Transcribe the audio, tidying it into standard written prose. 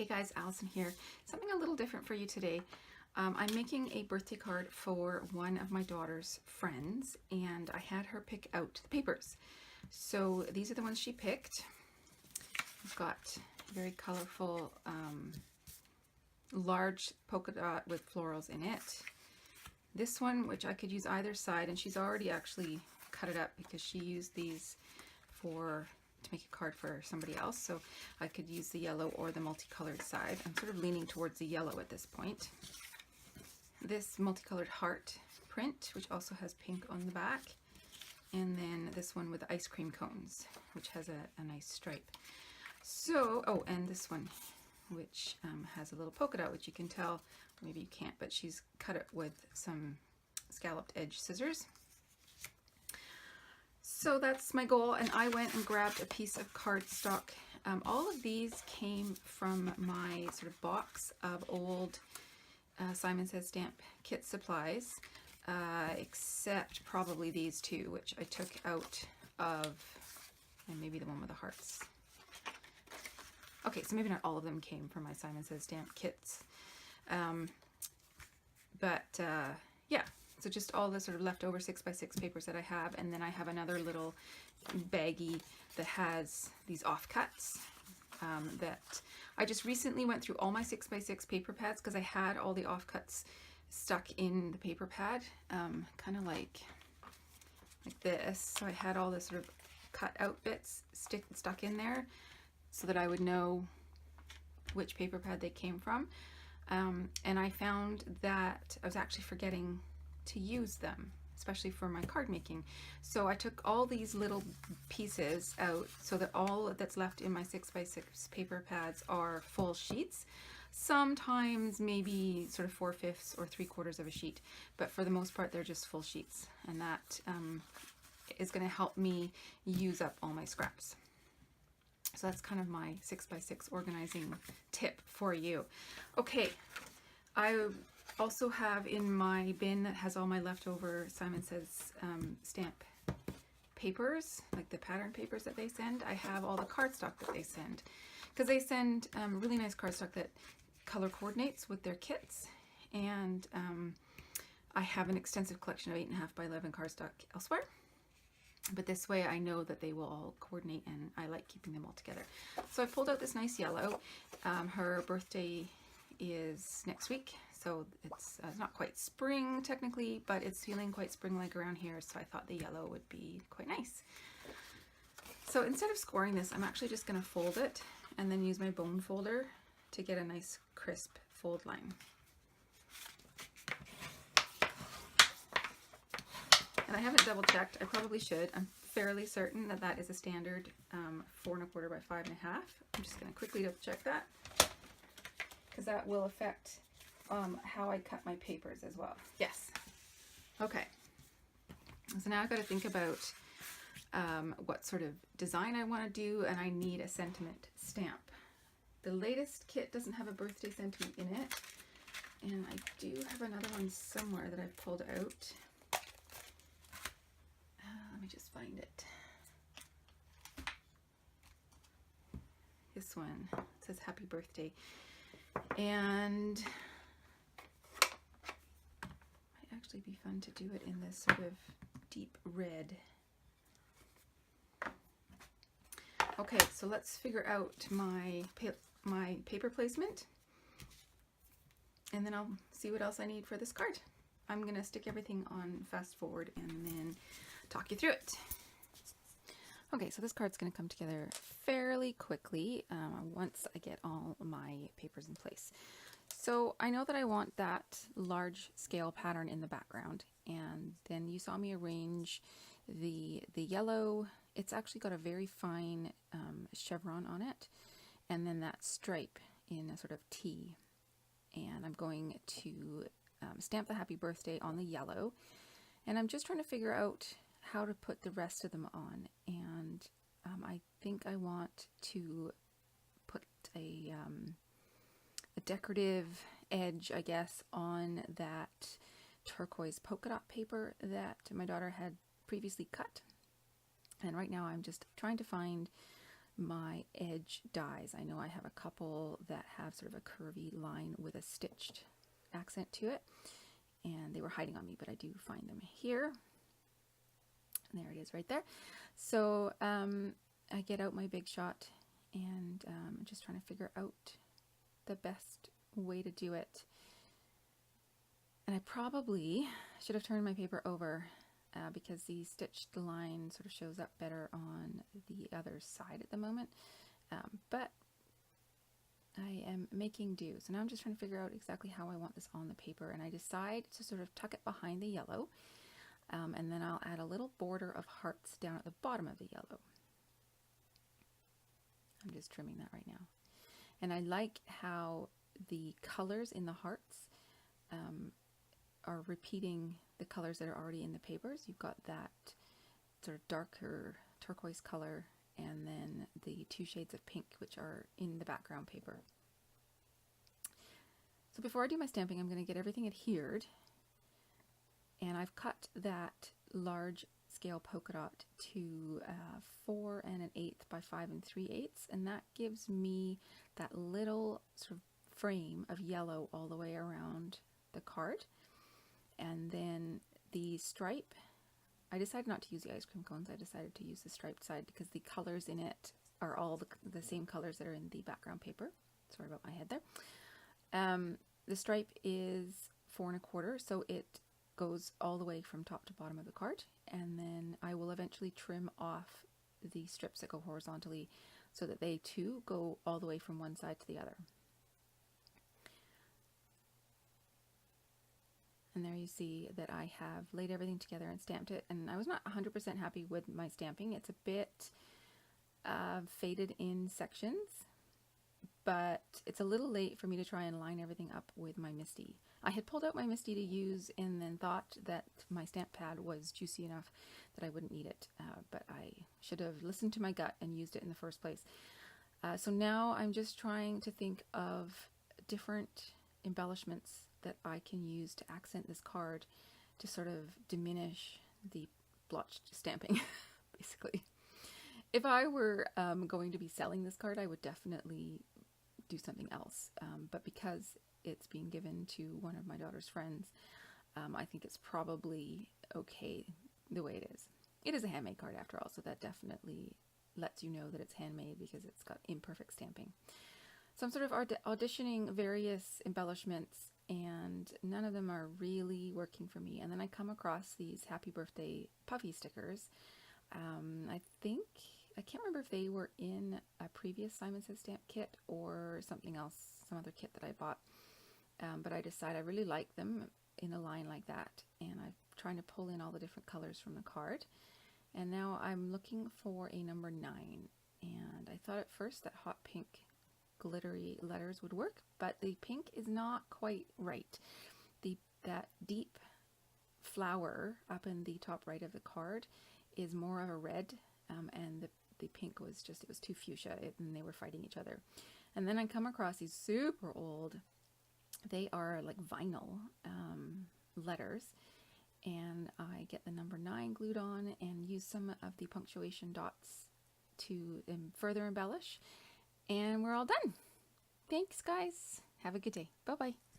Hey guys, Allison here. Something a little different for you today. I'm making a birthday card for one of my daughter's friends, and I had her pick out the papers. So these are the ones she picked. I've got very colorful, large polka dot with florals in it. This one, which I could use either side, and she's already actually cut it up because she used these to make a card for somebody else, so I could use the yellow or the multicolored side. I'm sort of leaning towards the yellow at this point. This multicolored heart print, which also has pink on the back, and then this one with ice cream cones, which has a nice stripe. So, oh, and this one, which has a little polka dot, which you can tell, maybe you can't, but she's cut it with some scalloped edge scissors. So that's my goal, and I went and grabbed a piece of cardstock. All of these came from my sort of box of old Simon Says Stamp kit supplies, except probably these two, which I took out of, and maybe the one with the hearts. Okay, so maybe not all of them came from my Simon Says Stamp kits, yeah. So just all the sort of leftover 6x6 papers that I have, and then I have another little baggie that has these offcuts that I just recently went through all my 6x6 paper pads because I had all the offcuts stuck in the paper pad, kind of like this. So I had all the sort of cut out bits stuck in there so that I would know which paper pad they came from. And I found that I was actually forgetting to use them, especially for my card making. So I took all these little pieces out so that all that's left in my 6x6 paper pads are full sheets. Sometimes maybe sort of 4/5 or 3/4 of a sheet, but for the most part they're just full sheets, and that is going to help me use up all my scraps. So that's kind of my 6x6 organizing tip for you. Okay, I also have in my bin that has all my leftover Simon Says Stamp papers, like the pattern papers that they send. I have all the cardstock that they send, because they send really nice cardstock that color coordinates with their kits, and I have an extensive collection of 8.5 by 11 cardstock elsewhere, but this way I know that they will all coordinate, and I like keeping them all together. So I pulled out this nice yellow. Her birthday is next week, so it's not quite spring technically, but it's feeling quite spring-like around here, so I thought the yellow would be quite nice. So instead of scoring this, I'm actually just going to fold it and then use my bone folder to get a nice crisp fold line. And I haven't double checked, I probably should. I'm fairly certain that that is a standard 4 1/4 by 5 1/2. I'm just going to quickly double check that, because that will affect how I cut my papers as well. Yes. Okay. So now I've got to think about what sort of design I want to do, and I need a sentiment stamp. The latest kit doesn't have a birthday sentiment in it, and I do have another one somewhere that I've pulled out. Let me just find it. This one says happy birthday, and might actually be fun to do it in this sort of deep red. Okay, so let's figure out my paper placement, and then I'll see what else I need for this card. I'm gonna stick everything on fast forward and then talk you through it. Okay, so this card's going to come together fairly quickly once I get all my papers in place. So I know that I want that large scale pattern in the background, and then you saw me arrange the yellow. It's actually got a very fine chevron on it, and then that stripe in a sort of T. And I'm going to stamp the happy birthday on the yellow, and I'm just trying to figure out how to put the rest of them on, and I think I want to put a decorative edge, I guess, on that turquoise polka dot paper that my daughter had previously cut. And right now I'm just trying to find my edge dies. I know I have a couple that have sort of a curvy line with a stitched accent to it, and they were hiding on me, but I do find them here. And there it is right there. So I get out my Big Shot, and I'm just trying to figure out the best way to do it. And I probably should have turned my paper over because the stitched line sort of shows up better on the other side at the moment. But I am making do. So now I'm just trying to figure out exactly how I want this on the paper, and I decide to sort of tuck it behind the yellow, and then I'll add a little border of hearts down at the bottom of the yellow. I'm just trimming that right now. And I like how the colors in the hearts are repeating the colors that are already in the papers. You've got that sort of darker turquoise color, and then the 2 shades of pink, which are in the background paper. So before I do my stamping, I'm going to get everything adhered, and I've cut that large scale polka dot to 4 1/8 by 5 3/8, and that gives me that little sort of frame of yellow all the way around the card. And then the stripe, I decided not to use the ice cream cones. I decided to use the striped side because the colors in it are all the same colors that are in the background paper. Sorry about my head there. The stripe is 4 1/4, so it goes all the way from top to bottom of the card, and then I will eventually trim off the strips that go horizontally so that they too go all the way from one side to the other. And there you see that I have laid everything together and stamped it, and I was not 100% happy with my stamping. It's a bit faded in sections, but it's a little late for me to try and line everything up with my MISTI. I had pulled out my MISTI to use and then thought that my stamp pad was juicy enough that I wouldn't need it, but I should have listened to my gut and used it in the first place. So now I'm just trying to think of different embellishments that I can use to accent this card to sort of diminish the blotched stamping, basically. If I were going to be selling this card, I would definitely do something else, but because it's being given to one of my daughter's friends, I think it's probably okay the way it is. It is a handmade card after all, so that definitely lets you know that it's handmade because it's got imperfect stamping. So I'm sort of auditioning various embellishments, and none of them are really working for me. And then I come across these happy birthday puffy stickers. I can't remember if they were in a previous Simon Says stamp kit or something else, some other kit that I bought. But I decided I really like them in a line like that, and I'm trying to pull in all the different colors from the card. And now I'm looking for a number 9, and I thought at first that hot pink glittery letters would work, but the pink is not quite right. That deep flower up in the top right of the card is more of a red, and the pink was just, it was too fuchsia, and they were fighting each other. And then I come across these super old, they are like vinyl letters, and I get the number 9 glued on and use some of the punctuation dots to further embellish, and we're all done. Thanks guys, have a good day, bye bye.